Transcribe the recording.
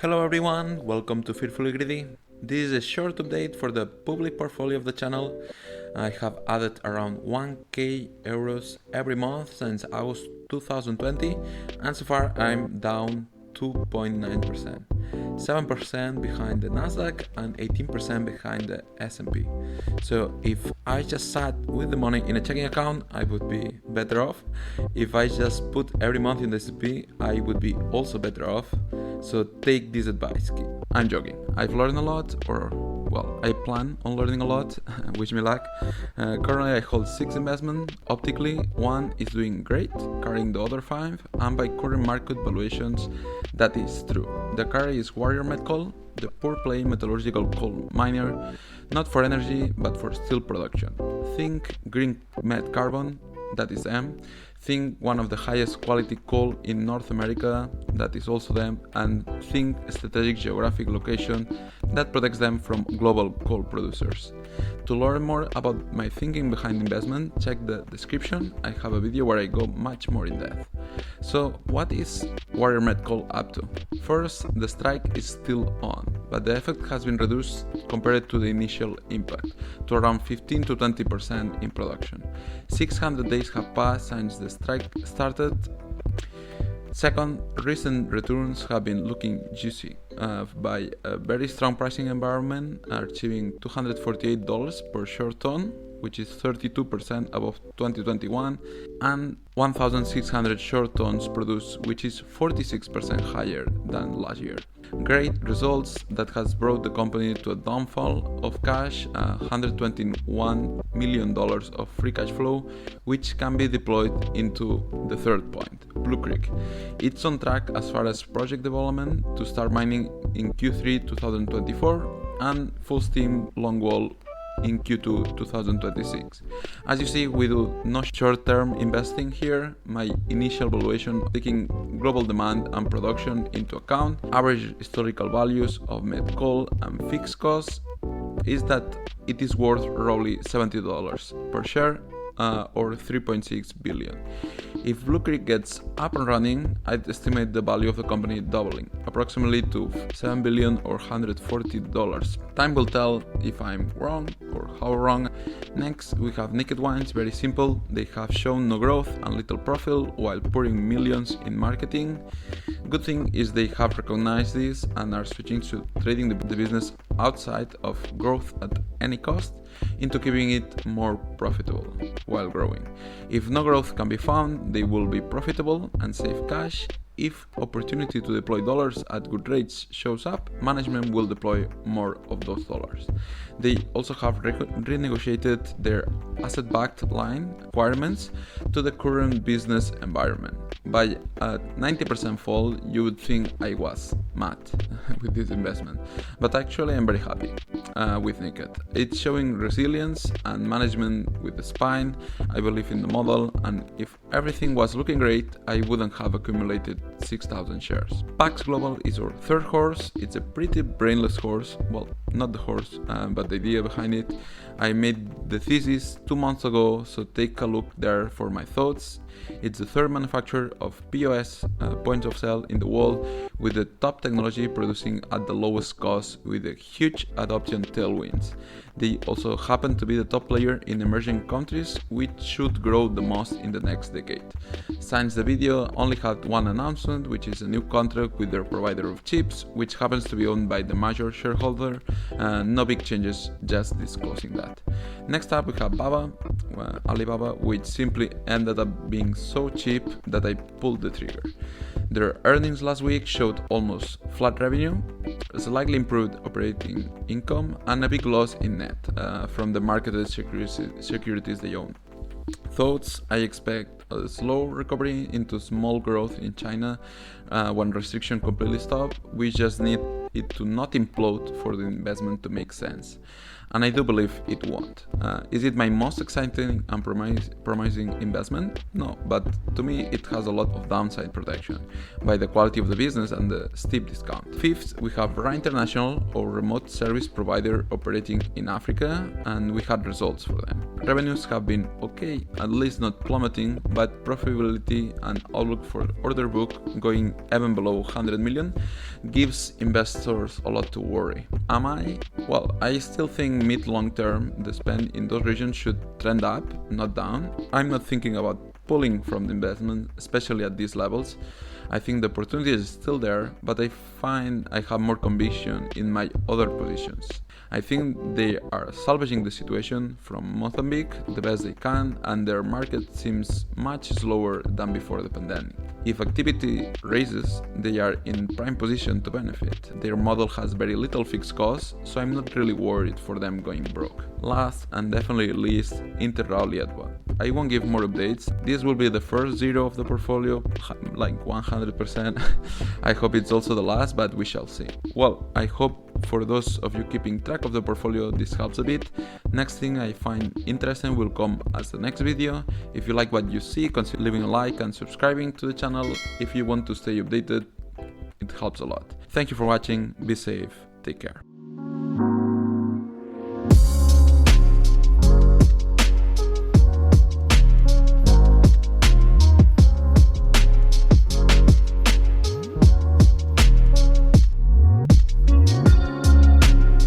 Hello everyone, welcome to Fearfully Greedy. This is a short update for the public portfolio of the channel. I have added around 1k euros every month since August 2020 and so far I'm down 2.9%, 7% behind the Nasdaq and 18% behind the S&P. So if I just sat with the money in a checking account, I would be better off. If I just put every month in the S&P, I would be also better off. So take this advice. I'm joking. I've learned a lot, I plan on learning a lot. Wish me luck. Currently I hold 6 investments. Optically, one is doing great, carrying the other 5, and by current market valuations, that is true. The carry is Warrior Met Coal, the poor play metallurgical coal miner, not for energy but for steel production. Think green met carbon, that is them. Think one of the highest quality coal in North America, that is also them, and think strategic geographic location that protects them from global coal producers. To learn more about my thinking behind investment, check the description. I have a video where I go much more in depth. So what is Warrior Met Coal up to? First, the strike is still on, but the effect has been reduced compared to the initial impact, to around 15 to 20% in production. 600 days have passed since the strike started. Second, recent returns have been looking juicy by a very strong pricing environment, achieving $248 per short ton, which is 32% above 2021, and 1,600 short tons produced, which is 46% higher than last year. Great results that has brought the company to a downfall of cash, $121 million of free cash flow, which can be deployed into the third point, Blue Creek. It's on track as far as project development to start mining in Q3 2024 and full steam longwall in Q2 2026. As you see, we do no short-term investing here. My initial valuation, taking global demand and production into account, average historical values of met coal and fixed costs, is that it is worth roughly $70 per share, or 3.6 billion. If Blue Creek gets up and running, I'd estimate the value of the company doubling, approximately to $7 billion or $140. Time will tell if I'm wrong or how wrong. Next, we have Naked Wines, very simple. They have shown no growth and little profit while pouring millions in marketing. Good thing is they have recognized this and are switching to trading the business outside of growth at any cost into keeping it more profitable while growing. If no growth can be found, they will be profitable and save cash. If opportunity to deploy dollars at good rates shows up, management will deploy more of those dollars. They also have renegotiated their asset-backed line requirements to the current business environment. By a 90% fall, you would think I was mad with this investment, but actually I'm very happy with Naked. It's showing resilience and management with the spine. I believe in the model, and if everything was looking great, I wouldn't have accumulated 6,000 shares. Pax Global is our third horse. It's a pretty brainless horse. Well, not the horse, but the idea behind it. I made the thesis 2 months ago, so take a look there for my thoughts. It's the third manufacturer of POS, points of sale in the world, with the top technology producing at the lowest cost with a huge adoption tailwinds. They also happen to be the top player in emerging countries, which should grow the most in the next decade. Since the video only had one announcement, which is a new contract with their provider of chips, which happens to be owned by the major shareholder. No big changes, just disclosing that. Next up we have Alibaba, which simply ended up being so cheap that I pulled the trigger. Their earnings last week showed almost flat revenue, slightly improved operating income, and a big loss in net from the marketed securities they own. Thoughts: I expect a slow recovery into small growth in China when restriction completely stop. We just need it to not implode for the investment to make sense. And I do believe it won't. Is it my most exciting and promising investment? No, but to me it has a lot of downside protection by the quality of the business and the steep discount. Fifth, we have Rao International, or remote service provider operating in Africa, and we had results for them. Revenues have been okay, at least not plummeting, but profitability and outlook for order book going even below 100 million gives investors a lot to worry. Am I? Well, I still think mid-long term the spend in those regions should trend up, not down. I'm not thinking about pulling from the investment, especially at these levels. I think the opportunity is still there, but I find I have more conviction in my other positions. I think they are salvaging the situation from Mozambique the best they can, and their market seems much slower than before the pandemic. If activity raises, they are in prime position to benefit. Their model has very little fixed costs, so I'm not really worried for them going broke. Last and definitely least, Rao Lietuva. I won't give more updates. This will be the first zero of the portfolio, like 100%. I hope it's also the last, but we shall see. Well, I hope for those of you keeping track of the portfolio this helps a bit. Next thing I find interesting will come as the next video. If you like what you see, consider leaving a like and subscribing to the channel. If you want to stay updated, it helps a lot. Thank you for watching, be safe, take care.